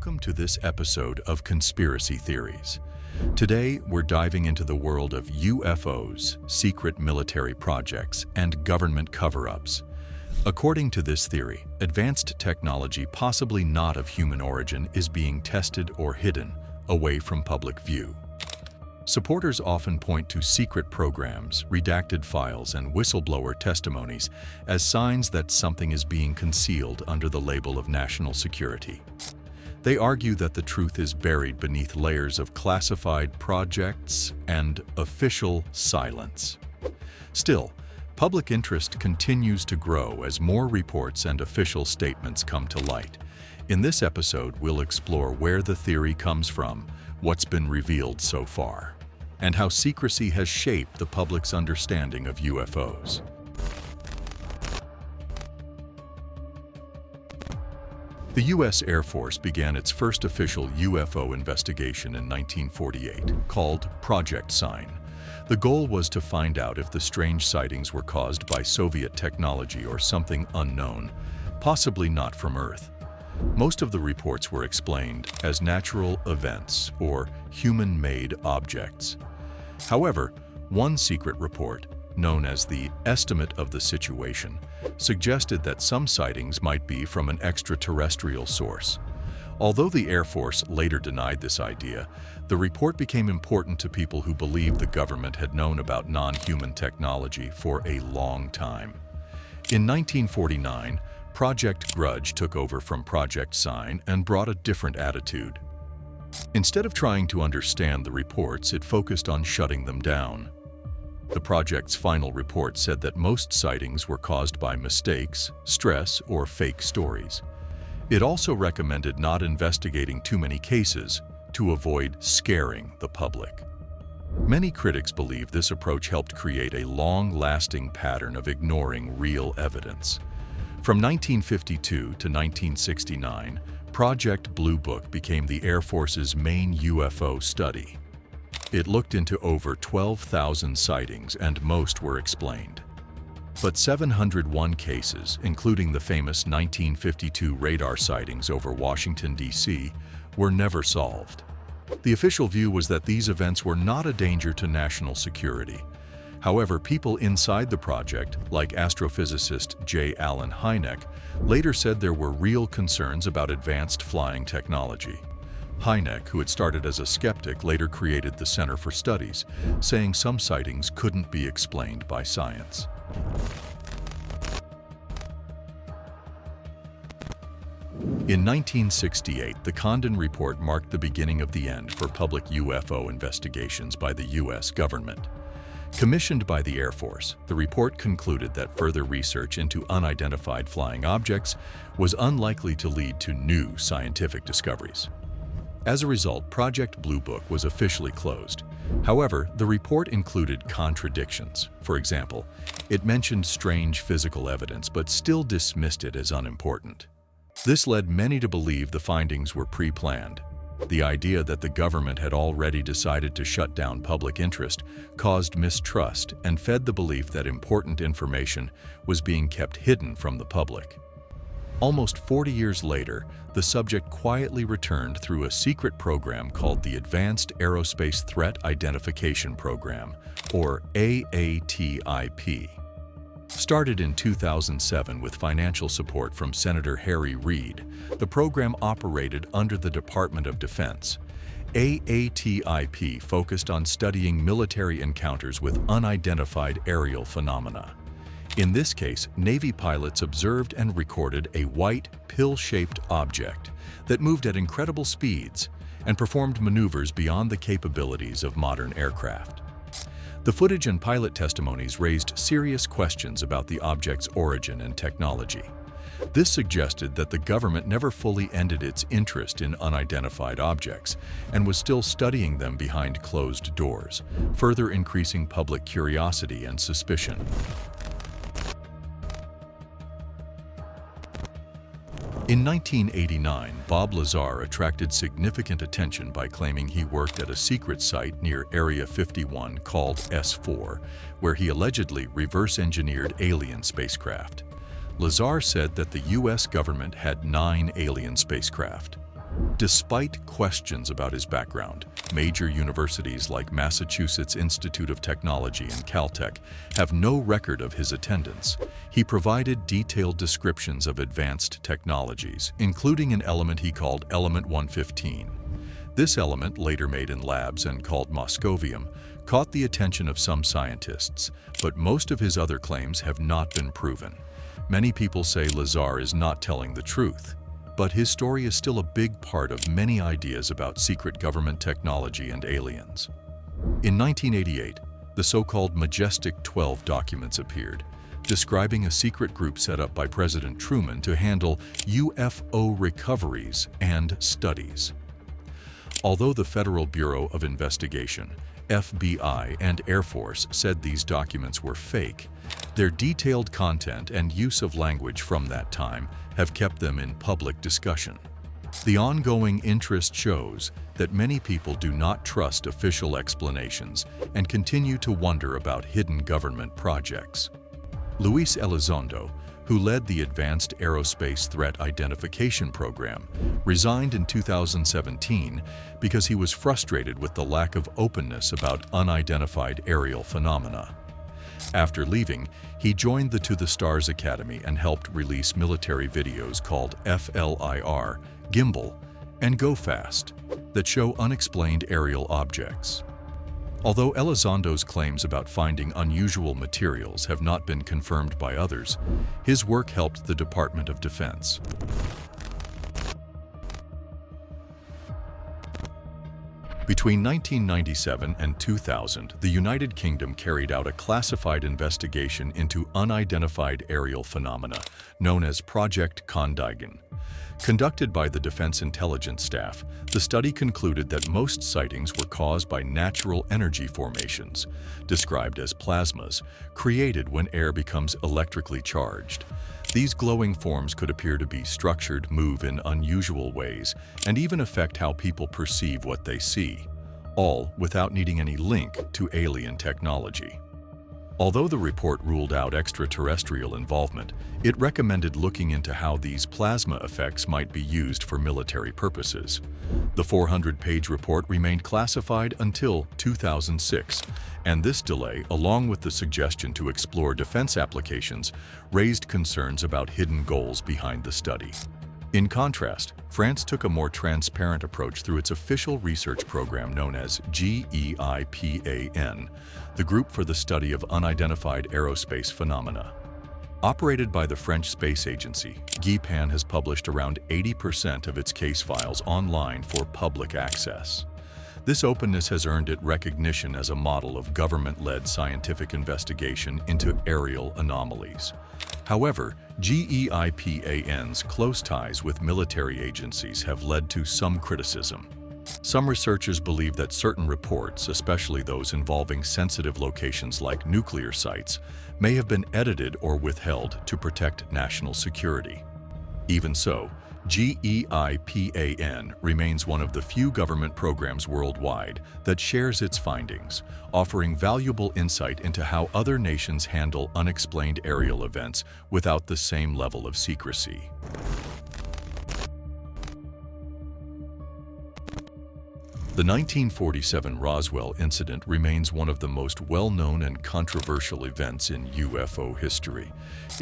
Welcome to this episode of Conspiracy Theories. Today, we're diving into the world of UFOs, secret military projects, and government cover-ups. According to this theory, advanced technology possibly not of human origin is being tested or hidden away from public view. Supporters often point to secret programs, redacted files, and whistleblower testimonies as signs that something is being concealed under the label of national security. They argue that the truth is buried beneath layers of classified projects and official silence. Still, public interest continues to grow as more reports and official statements come to light. In this episode, we'll explore where the theory comes from, what's been revealed so far, and how secrecy has shaped the public's understanding of UFOs. The U.S. Air Force began its first official UFO investigation in 1948, called Project Sign. The goal was to find out if the strange sightings were caused by Soviet technology or something unknown, possibly not from Earth. Most of the reports were explained as natural events or human-made objects. However, one secret report, known as the Estimate of the Situation, suggested that some sightings might be from an extraterrestrial source. Although the Air Force later denied this idea, the report became important to people who believed the government had known about non-human technology for a long time. In 1949, Project Grudge took over from Project Sign and brought a different attitude. Instead of trying to understand the reports, it focused on shutting them down. The project's final report said that most sightings were caused by mistakes, stress, or fake stories. It also recommended not investigating too many cases to avoid scaring the public. Many critics believe this approach helped create a long-lasting pattern of ignoring real evidence. From 1952 to 1969, Project Blue Book became the Air Force's main UFO study. It looked into over 12,000 sightings and most were explained. But 701 cases, including the famous 1952 radar sightings over Washington, D.C., were never solved. The official view was that these events were not a danger to national security. However, people inside the project, like astrophysicist J. Allen Hynek, later said there were real concerns about advanced flying technology. Hynek, who had started as a skeptic, later created the Center for Studies, saying some sightings couldn't be explained by science. In 1968, the Condon Report marked the beginning of the end for public UFO investigations by the U.S. government. Commissioned by the Air Force, the report concluded that further research into unidentified flying objects was unlikely to lead to new scientific discoveries. As a result, Project Blue Book was officially closed. However, the report included contradictions. For example, it mentioned strange physical evidence but still dismissed it as unimportant. This led many to believe the findings were pre-planned. The idea that the government had already decided to shut down public interest caused mistrust and fed the belief that important information was being kept hidden from the public. Almost 40 years later, the subject quietly returned through a secret program called the Advanced Aerospace Threat Identification Program, or AATIP. Started in 2007 with financial support from Senator Harry Reid, the program operated under the Department of Defense. AATIP focused on studying military encounters with unidentified aerial phenomena. In this case, Navy pilots observed and recorded a white, pill-shaped object that moved at incredible speeds and performed maneuvers beyond the capabilities of modern aircraft. The footage and pilot testimonies raised serious questions about the object's origin and technology. This suggested that the government never fully ended its interest in unidentified objects and was still studying them behind closed doors, further increasing public curiosity and suspicion. In 1989, Bob Lazar attracted significant attention by claiming he worked at a secret site near Area 51 called S4, where he allegedly reverse-engineered alien spacecraft. Lazar said that the U.S. government had 9 alien spacecraft. Despite questions about his background, major universities like Massachusetts Institute of Technology and Caltech have no record of his attendance. He provided detailed descriptions of advanced technologies, including an element he called Element 115. This element, later made in labs and called moscovium, caught the attention of some scientists, but most of his other claims have not been proven. Many people say Lazar is not telling the truth, but his story is still a big part of many ideas about secret government technology and aliens. In 1988, the so-called Majestic 12 documents appeared, describing a secret group set up by President Truman to handle UFO recoveries and studies. Although the Federal Bureau of Investigation, FBI, and Air Force said these documents were fake, their detailed content and use of language from that time have kept them in public discussion. The ongoing interest shows that many people do not trust official explanations and continue to wonder about hidden government projects. Luis Elizondo, who led the Advanced Aerospace Threat Identification Program, resigned in 2017 because he was frustrated with the lack of openness about unidentified aerial phenomena. After leaving, he joined the To the Stars Academy and helped release military videos called FLIR, Gimbal, and Go Fast that show unexplained aerial objects. Although Elizondo's claims about finding unusual materials have not been confirmed by others, his work helped the Department of Defense. Between 1997 and 2000, the United Kingdom carried out a classified investigation into unidentified aerial phenomena, known as Project Condigan. Conducted by the Defense Intelligence Staff, the study concluded that most sightings were caused by natural energy formations, described as plasmas, created when air becomes electrically charged. These glowing forms could appear to be structured, move in unusual ways, and even affect how people perceive what they see, all without needing any link to alien technology. Although the report ruled out extraterrestrial involvement, it recommended looking into how these plasma effects might be used for military purposes. The 400-page report remained classified until 2006, and this delay, along with the suggestion to explore defense applications, raised concerns about hidden goals behind the study. In contrast, France took a more transparent approach through its official research program known as GEIPAN, the Group for the Study of Unidentified Aerospace Phenomena. Operated by the French Space Agency, GEIPAN has published around 80% of its case files online for public access. This openness has earned it recognition as a model of government-led scientific investigation into aerial anomalies. However, GEIPAN's close ties with military agencies have led to some criticism. Some researchers believe that certain reports, especially those involving sensitive locations like nuclear sites, may have been edited or withheld to protect national security. Even so, GEIPAN remains one of the few government programs worldwide that shares its findings, offering valuable insight into how other nations handle unexplained aerial events without the same level of secrecy. The 1947 Roswell incident remains one of the most well-known and controversial events in UFO history.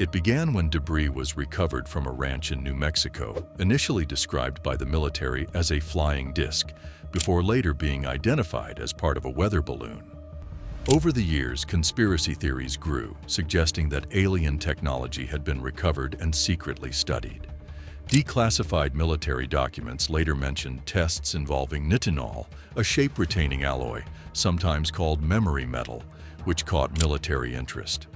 It began when debris was recovered from a ranch in New Mexico, initially described by the military as a flying disc, before later being identified as part of a weather balloon. Over the years, conspiracy theories grew, suggesting that alien technology had been recovered and secretly studied. Declassified military documents later mentioned tests involving nitinol, a shape-retaining alloy, sometimes called memory metal, which caught military interest.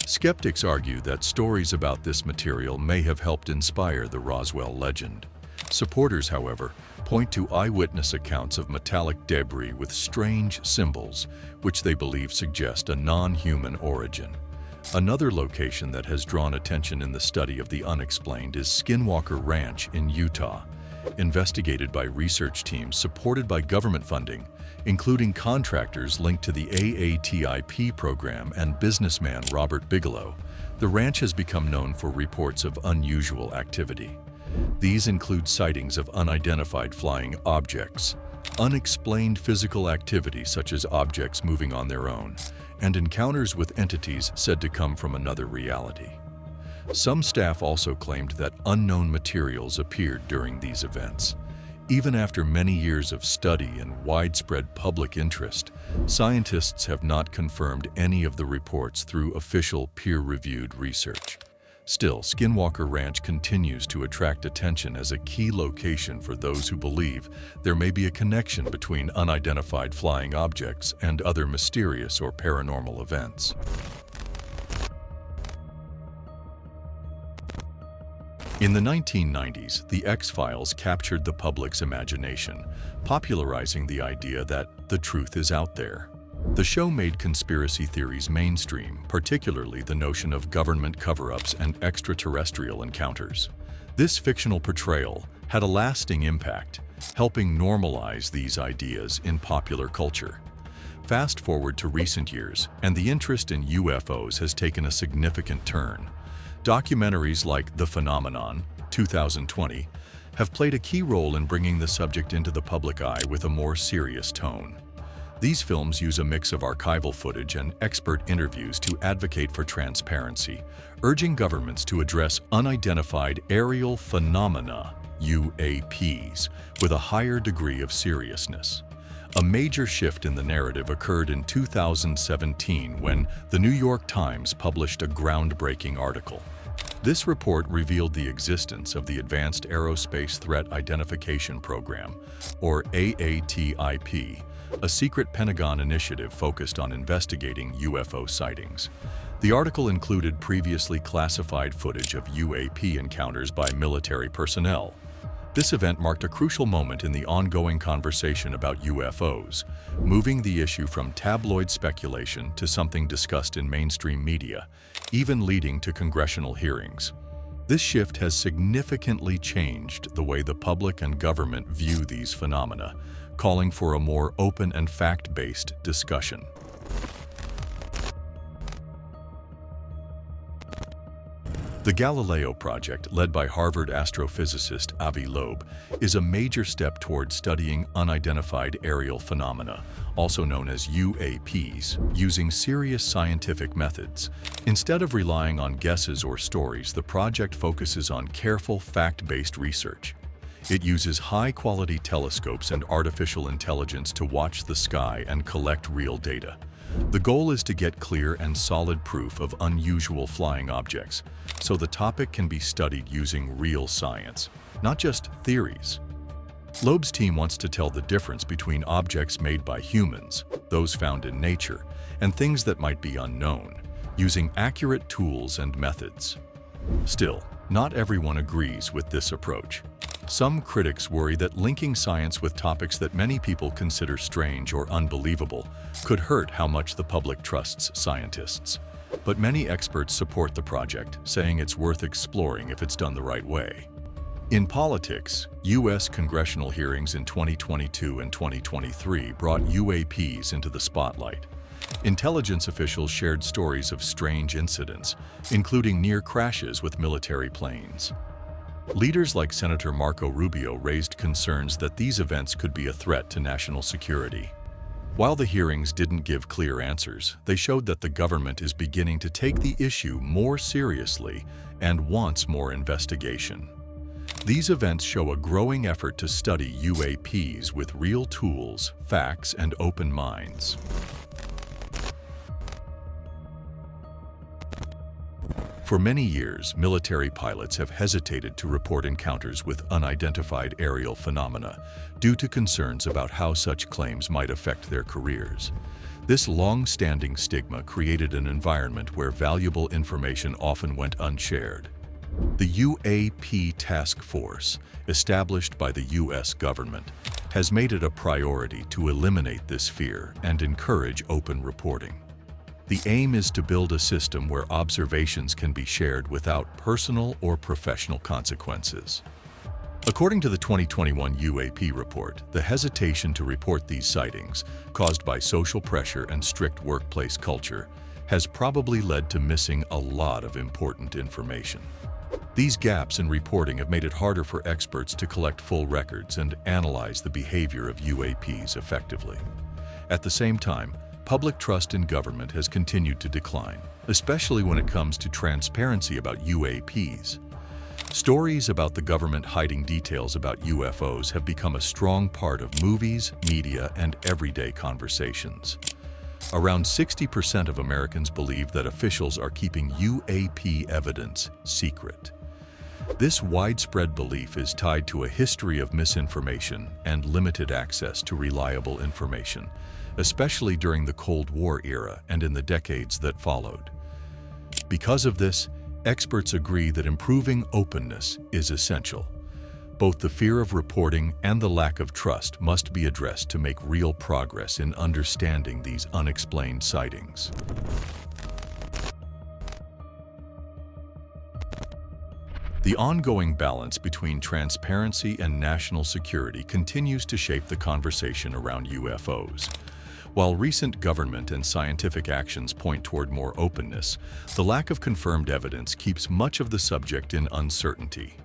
Skeptics argue that stories about this material may have helped inspire the Roswell legend. Supporters, however, point to eyewitness accounts of metallic debris with strange symbols, which they believe suggest a non-human origin. Another location that has drawn attention in the study of the unexplained is Skinwalker Ranch in Utah, investigated by research teams supported by government funding, including contractors linked to the AATIP program and businessman Robert Bigelow. The ranch has become known for reports of unusual activity. These include sightings of unidentified flying objects, unexplained physical activity such as objects moving on their own, and encounters with entities said to come from another reality. Some staff also claimed that unknown materials appeared during these events. Even after many years of study and widespread public interest, scientists have not confirmed any of the reports through official peer-reviewed research. Still, Skinwalker Ranch continues to attract attention as a key location for those who believe there may be a connection between unidentified flying objects and other mysterious or paranormal events. In the 1990s, The X-Files captured the public's imagination, popularizing the idea that the truth is out there. The show made conspiracy theories mainstream, particularly the notion of government cover-ups and extraterrestrial encounters. This fictional portrayal had a lasting impact, helping normalize these ideas in popular culture. Fast forward to recent years, and the interest in UFOs has taken a significant turn. Documentaries like The Phenomenon, 2020, have played a key role in bringing the subject into the public eye with a more serious tone. These films use a mix of archival footage and expert interviews to advocate for transparency, urging governments to address unidentified aerial phenomena, UAPs, with a higher degree of seriousness. A major shift in the narrative occurred in 2017 when the New York Times published a groundbreaking article. This report revealed the existence of the Advanced Aerospace Threat Identification Program, or AATIP, a secret Pentagon initiative focused on investigating UFO sightings. The article included previously classified footage of UAP encounters by military personnel. This event marked a crucial moment in the ongoing conversation about UFOs, moving the issue from tabloid speculation to something discussed in mainstream media, even leading to congressional hearings. This shift has significantly changed the way the public and government view these phenomena, calling for a more open and fact-based discussion. The Galileo project, led by Harvard astrophysicist Avi Loeb, is a major step toward studying unidentified aerial phenomena, also known as UAPs, using serious scientific methods. Instead of relying on guesses or stories, the project focuses on careful, fact-based research. It uses high-quality telescopes and artificial intelligence to watch the sky and collect real data. The goal is to get clear and solid proof of unusual flying objects, so the topic can be studied using real science, not just theories. Loeb's team wants to tell the difference between objects made by humans, those found in nature, and things that might be unknown, using accurate tools and methods. Still, not everyone agrees with this approach. Some critics worry that linking science with topics that many people consider strange or unbelievable could hurt how much the public trusts scientists. But many experts support the project, saying it's worth exploring if it's done the right way. In politics, U.S. congressional hearings in 2022 and 2023 brought UAPs into the spotlight. Intelligence officials shared stories of strange incidents, including near crashes with military planes. Leaders like Senator Marco Rubio raised concerns that these events could be a threat to national security. While the hearings didn't give clear answers, they showed that the government is beginning to take the issue more seriously and wants more investigation. These events show a growing effort to study UAPs with real tools, facts, and open minds. For many years, military pilots have hesitated to report encounters with unidentified aerial phenomena due to concerns about how such claims might affect their careers. This long-standing stigma created an environment where valuable information often went unshared. The UAP Task Force, established by the U.S. government, has made it a priority to eliminate this fear and encourage open reporting. The aim is to build a system where observations can be shared without personal or professional consequences. According to the 2021 UAP report, the hesitation to report these sightings, caused by social pressure and strict workplace culture, has probably led to missing a lot of important information. These gaps in reporting have made it harder for experts to collect full records and analyze the behavior of UAPs effectively. At the same time, public trust in government has continued to decline, especially when it comes to transparency about UAPs. Stories about the government hiding details about UFOs have become a strong part of movies, media, and everyday conversations. Around 60% of Americans believe that officials are keeping UAP evidence secret. This widespread belief is tied to a history of misinformation and limited access to reliable information, especially during the Cold War era and in the decades that followed. Because of this, experts agree that improving openness is essential. Both the fear of reporting and the lack of trust must be addressed to make real progress in understanding these unexplained sightings. The ongoing balance between transparency and national security continues to shape the conversation around UFOs. While recent government and scientific actions point toward more openness, the lack of confirmed evidence keeps much of the subject in uncertainty.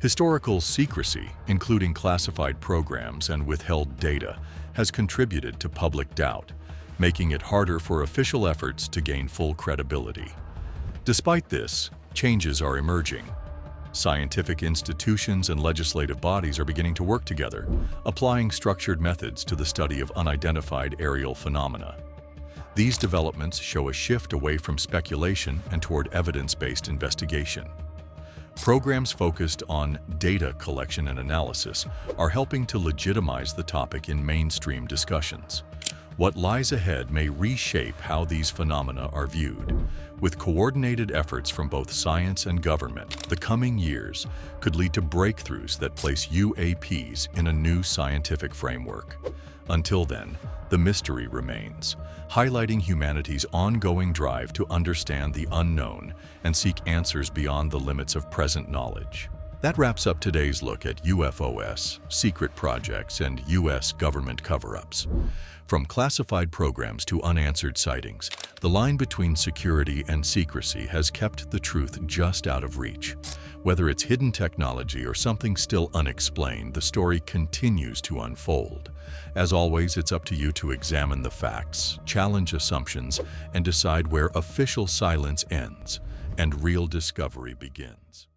Historical secrecy, including classified programs and withheld data, has contributed to public doubt, making it harder for official efforts to gain full credibility. Despite this, changes are emerging. Scientific institutions and legislative bodies are beginning to work together, applying structured methods to the study of unidentified aerial phenomena. These developments show a shift away from speculation and toward evidence-based investigation. Programs focused on data collection and analysis are helping to legitimize the topic in mainstream discussions. What lies ahead may reshape how these phenomena are viewed. With coordinated efforts from both science and government, the coming years could lead to breakthroughs that place UAPs in a new scientific framework. Until then, the mystery remains, highlighting humanity's ongoing drive to understand the unknown and seek answers beyond the limits of present knowledge. That wraps up today's look at UFOs, secret projects, and U.S. government cover-ups. From classified programs to unanswered sightings, the line between security and secrecy has kept the truth just out of reach. Whether it's hidden technology or something still unexplained, the story continues to unfold. As always, it's up to you to examine the facts, challenge assumptions, and decide where official silence ends and real discovery begins.